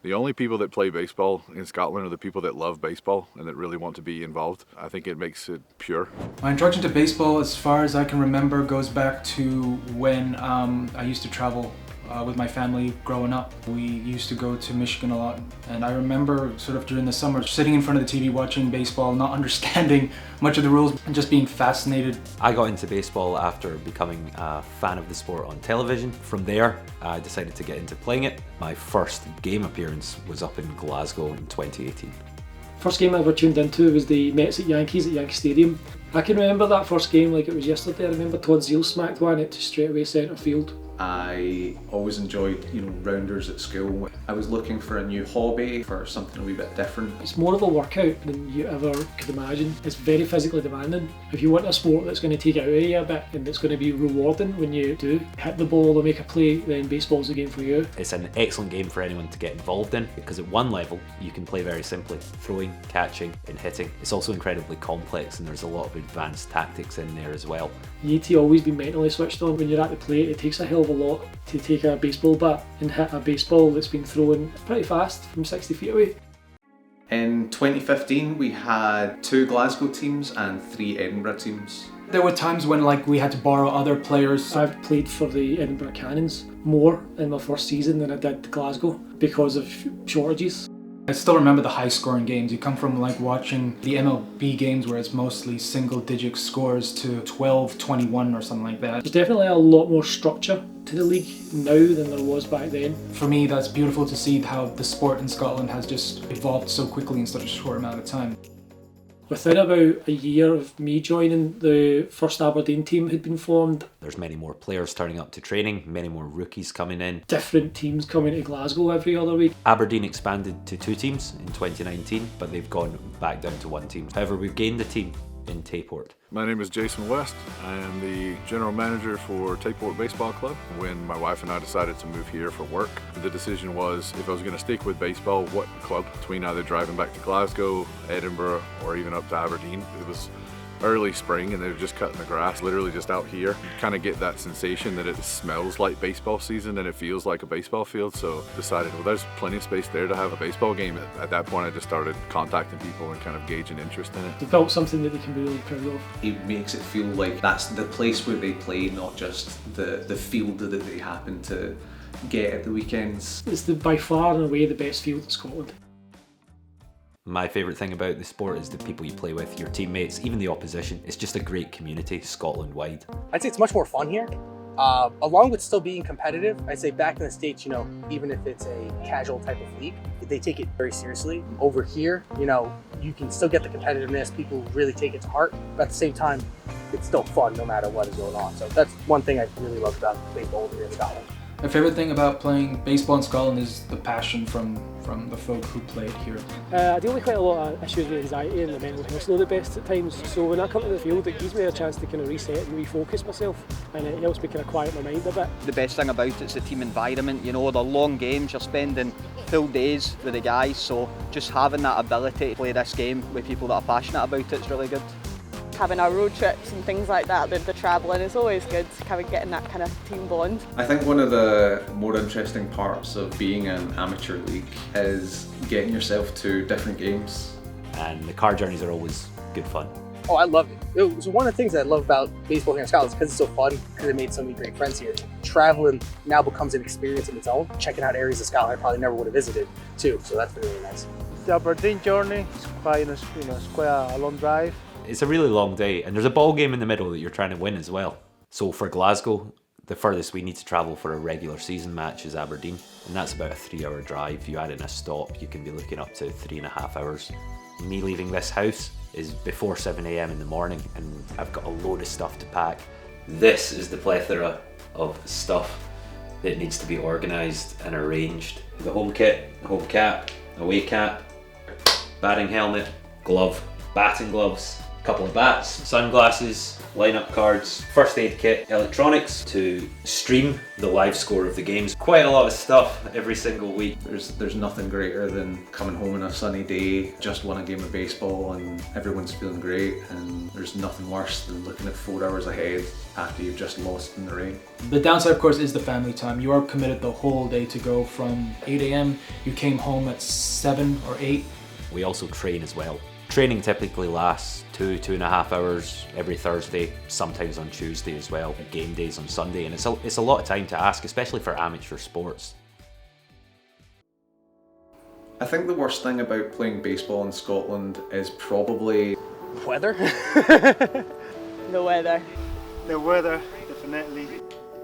The only people that play baseball in Scotland are the people that love baseball and that really want to be involved. I think it makes it pure. My introduction to baseball, as far as I can remember, goes back to when I used to travel with my family growing up. We used to go to Michigan a lot, and I remember sort of during the summer sitting in front of the TV watching baseball, not understanding much of the rules and just being fascinated. I got into baseball after becoming a fan of the sport on television. From there, I decided to get into playing it. My first game appearance was up in Glasgow in 2018. First game I ever tuned into was the Mets at Yankees at Yankee Stadium. I can remember that first game like it was yesterday. I remember Todd Zeal smacked one into straightaway centre field. I always enjoyed, rounders at school. I was looking for a new hobby, for something a wee bit different. It's more of a workout than you ever could imagine. It's very physically demanding. If you want a sport that's going to take it out of you a bit and it's going to be rewarding when you do hit the ball or make a play, then baseball's the game for you. It's an excellent game for anyone to get involved in because at one level you can play very simply, throwing, catching and hitting. It's also incredibly complex and there's a lot of advanced tactics in there as well. You need to always be mentally switched on when you're at the plate. It takes a hell of a lot to take a baseball bat and hit a baseball that's been thrown pretty fast from 60 feet away. In 2015 we had 2 Glasgow teams and 3 Edinburgh teams. There were times when we had to borrow other players. I've played for the Edinburgh Cannons more in my first season than I did Glasgow because of shortages. I still remember the high scoring games. You come from watching the MLB games where it's mostly single digit scores to 12-21 or something like that. There's definitely a lot more structure to the league now than there was back then. For me, that's beautiful to see how the sport in Scotland has just evolved so quickly in such a short amount of time. Within about a year of me joining, the first Aberdeen team had been formed. There's many more players turning up to training, many more rookies coming in. Different teams coming to Glasgow every other week. Aberdeen expanded to 2 teams in 2019, but they've gone back down to 1 team. However, we've gained a team in Tayport. My name is Jason West. I am the general manager for Tayport Baseball Club. When my wife and I decided to move here for work, the decision was if I was going to stick with baseball, what club? Between either driving back to Glasgow, Edinburgh, or even up to Aberdeen. It was early spring and they were just cutting the grass, literally just out here. You kind of get that sensation that it smells like baseball season and it feels like a baseball field, so decided, well, there's plenty of space there to have a baseball game. At that point I just started contacting people and kind of gauging interest in it. They've built something that they can be really proud of. It makes it feel like that's the place where they play, not just the field that they happen to get at the weekends. It's by far and away the best field in Scotland. My favourite thing about the sport is the people you play with, your teammates, even the opposition. It's just a great community, Scotland-wide. I'd say it's much more fun here. Along with still being competitive, I'd say back in the States, even if it's a casual type of league, they take it very seriously. Over here, you can still get the competitiveness, people really take it to heart, but at the same time, it's still fun no matter what is going on. So that's one thing I really love about baseball over here in Scotland. My favorite thing about playing baseball in Scotland is the passion from the folk who play it here. I deal with quite a lot of issues with anxiety and the mental health not the best at times, so when I come to the field it gives me a chance to kind of reset and refocus myself, and it helps me kind of quiet my mind a bit. The best thing about it's the team environment, the long games, you're spending full days with the guys, so just having that ability to play this game with people that are passionate about it's really good. Having our road trips and things like that, the travelling is always good, kind of getting that kind of team bond. I think one of the more interesting parts of being an amateur league is getting yourself to different games. And the car journeys are always good fun. Oh, I love it. So one of the things that I love about baseball here in Scotland is because it's so fun, because I made so many great friends here. Traveling now becomes an experience in its own. Checking out areas of Scotland I probably never would have visited too, so that's been really nice. The Aberdeen journey is quite, it's quite a long drive. It's a really long day and there's a ball game in the middle that you're trying to win as well. So for Glasgow, the furthest we need to travel for a regular season match is Aberdeen, and that's about a 3-hour drive. If you add in a stop, you can be looking up to 3.5 hours. Me leaving this house is before 7 AM in the morning and I've got a load of stuff to pack. This is the plethora of stuff that needs to be organised and arranged. The home kit, home cap, away cap, batting helmet, glove, batting gloves, couple of bats, sunglasses, lineup cards, first aid kit, electronics to stream the live score of the games. Quite a lot of stuff every single week. There's nothing greater than coming home on a sunny day, just won a game of baseball and everyone's feeling great, and there's nothing worse than looking at 4 hours ahead after you've just lost in the rain. The downside, of course, is the family time. You are committed the whole day to go from 8 a.m. You came home at 7 or 8. We also train as well. Training typically lasts 2.5 hours every Thursday, sometimes on Tuesday as well, game days on Sunday, and it's a lot of time to ask, especially for amateur sports. I think the worst thing about playing baseball in Scotland is probably Weather? The weather. The weather, definitely.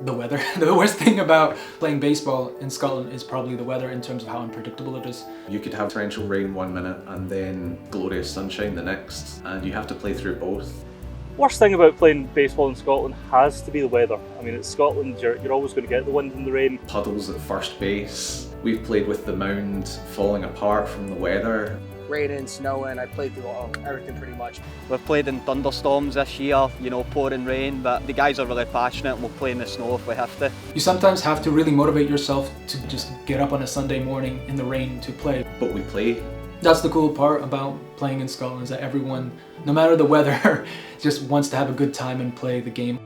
The weather. The worst thing about playing baseball in Scotland is probably the weather in terms of how unpredictable it is. you could have torrential rain 1 minute and then glorious sunshine the next, and you have to play through both. Worst thing about playing baseball in Scotland has to be the weather. I mean, it's Scotland, you're always going to get the wind and the rain. Puddles at first base. We've played with the mound falling apart from the weather. Raining, snowing, I played through everything pretty much. We've played in thunderstorms this year, you know, pouring rain, but the guys are really passionate and we'll play in the snow if we have to. You sometimes have to really motivate yourself to just get up on a Sunday morning in the rain to play. But we play. That's the cool part about playing in Scotland, is that everyone, no matter the weather, just wants to have a good time and play the game.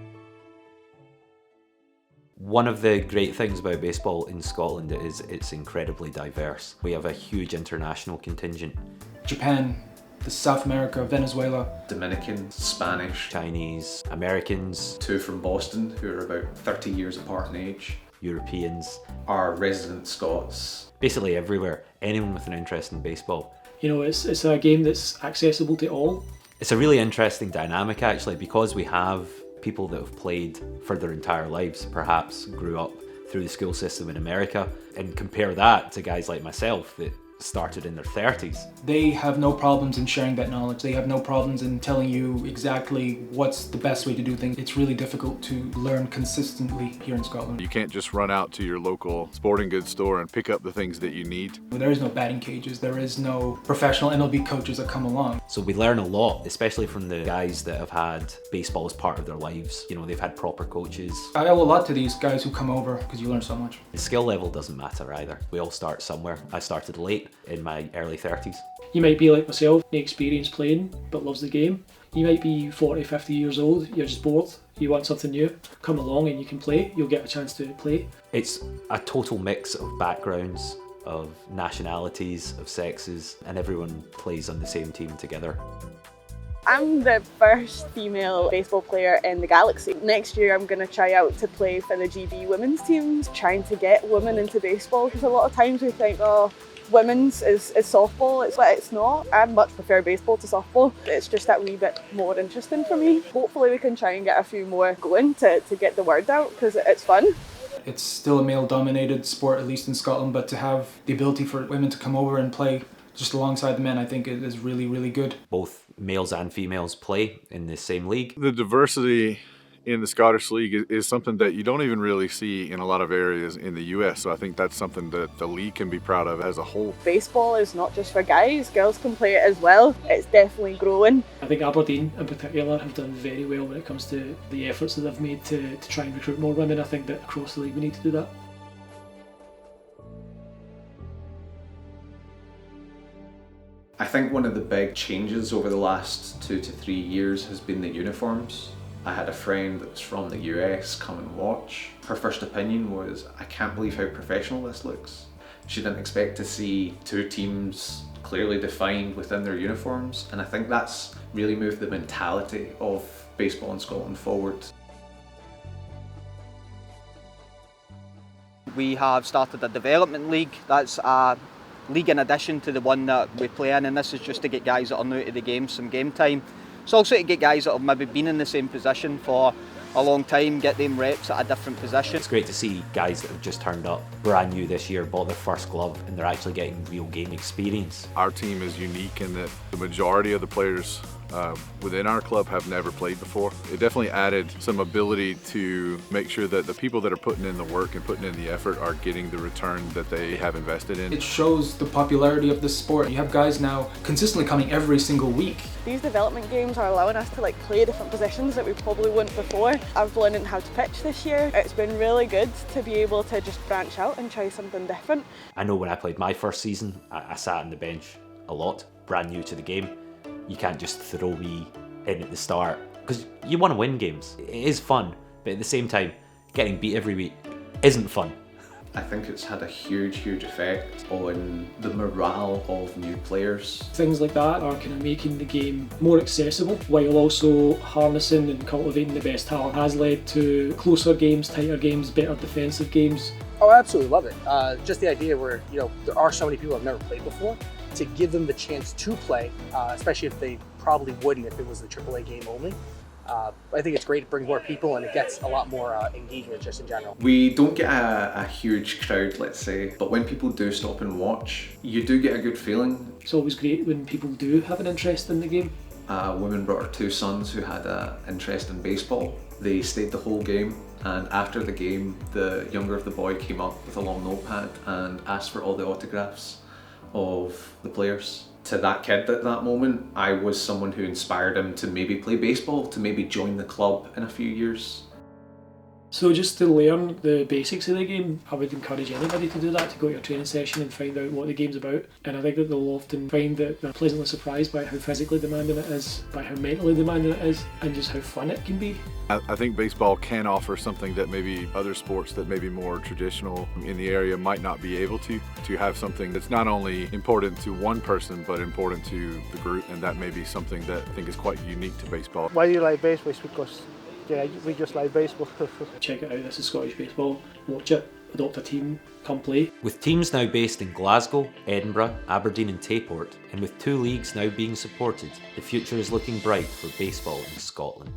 One of the great things about baseball in Scotland is it's incredibly diverse. We have a huge international contingent. Japan, the South America, Venezuela, Dominican, Spanish, Chinese, Americans, 2 from Boston who are about 30 years apart in age, Europeans, our resident Scots. basically everywhere. Anyone with an interest in baseball. You know, it's a game that's accessible to all. It's a really interesting dynamic actually, because we have people that have played for their entire lives, perhaps grew up through the school system in America, and compare that to guys like myself that started in their 30s. They have no problems in sharing that knowledge. They have no problems in telling you exactly what's the best way to do things. It's really difficult to learn consistently here in Scotland. You can't just run out to your local sporting goods store and pick up the things that you need. There is no batting cages. There is no professional MLB coaches that come along. So we learn a lot, especially from the guys that have had baseball as part of their lives. You know, they've had proper coaches. I owe a lot to these guys who come over because you learn so much. The skill level doesn't matter either. We all start somewhere. I started late in my early 30s. You might be like myself, inexperienced playing, but loves the game. You might be 40, 50 years old, you're just bored, you want something new, come along and you can play, you'll get a chance to play. It's a total mix of backgrounds, of nationalities, of sexes, and everyone plays on the same team together. I'm the first female baseball player in the Galaxy. Next year I'm going to try out to play for the GB women's teams, trying to get women into baseball, because a lot of times we think, oh, women's is softball, it's not. I much prefer baseball to softball. It's just that wee bit more interesting for me. Hopefully we can try and get a few more going to get the word out, because it's fun. It's still a male-dominated sport, at least in Scotland, but to have the ability for women to come over and play just alongside the men, I think it is really, really good. Both males and females play in the same league. The diversity in the Scottish League is something that you don't even really see in a lot of areas in the US, so I think that's something that the league can be proud of as a whole. Baseball is not just for guys, girls can play it as well. It's definitely growing. I think Aberdeen in particular have done very well when it comes to the efforts that they've made to try and recruit more women. I think that across the league we need to do that. I think one of the big changes over the last 2 to 3 years has been the uniforms. I had a friend that was from the US come and watch. Her first opinion was, I can't believe how professional this looks. She didn't expect to see 2 teams clearly defined within their uniforms, and I think that's really moved the mentality of baseball in Scotland forward. We have started a development league. That's a league in addition to the one that we play in, and this is just to get guys that are new to the game some game time. It's also to get guys that have maybe been in the same position for a long time, get them reps at a different position. It's great to see guys that have just turned up brand new this year, bought their first glove, and they're actually getting real game experience. Our team is unique in that the majority of the players within our club have never played before. It definitely added some ability to make sure that the people that are putting in the work and putting in the effort are getting the return that they have invested in. It shows the popularity of the sport. You have guys now consistently coming every single week. These development games are allowing us to play different positions that we probably wouldn't before. I've learned how to pitch this year. It's been really good to be able to just branch out and try something different. I know when I played my first season, I sat on the bench a lot, brand new to the game. You can't just throw me in at the start, because you want to win games. It is fun, but at the same time, getting beat every week isn't fun. I think it's had a huge effect on the morale of new players. Things like that are kind of making the game more accessible, while also harnessing and cultivating the best talent has led to closer games, tighter games, better defensive games. Oh, I absolutely love it. Just the idea where, there are so many people who have never played before, to give them the chance to play, especially if they probably wouldn't if it was the AAA game only. I think it's great to bring more people, and it gets a lot more engagement just in general. We don't get a huge crowd, let's say, but when people do stop and watch, you do get a good feeling. It's always great when people do have an interest in the game. A woman brought her 2 sons who had an interest in baseball. They stayed the whole game, and after the game, the younger of the boy came up with a long notepad and asked for all the autographs of the players. To that kid at that moment, I was someone who inspired him to maybe play baseball, to maybe join the club in a few years. So just to learn the basics of the game, I would encourage anybody to do that, to go to your training session and find out what the game's about. And I think that they'll often find that they're pleasantly surprised by how physically demanding it is, by how mentally demanding it is, and just how fun it can be. I think baseball can offer something that maybe other sports that may be more traditional in the area might not be able to have something that's not only important to one person but important to the group, and that may be something that I think is quite unique to baseball. Why do you like baseball? It's because we just like baseball. Check it out, this is Scottish baseball. Watch it, adopt a team, come play. With teams now based in Glasgow, Edinburgh, Aberdeen and Tayport, and with 2 leagues now being supported, the future is looking bright for baseball in Scotland.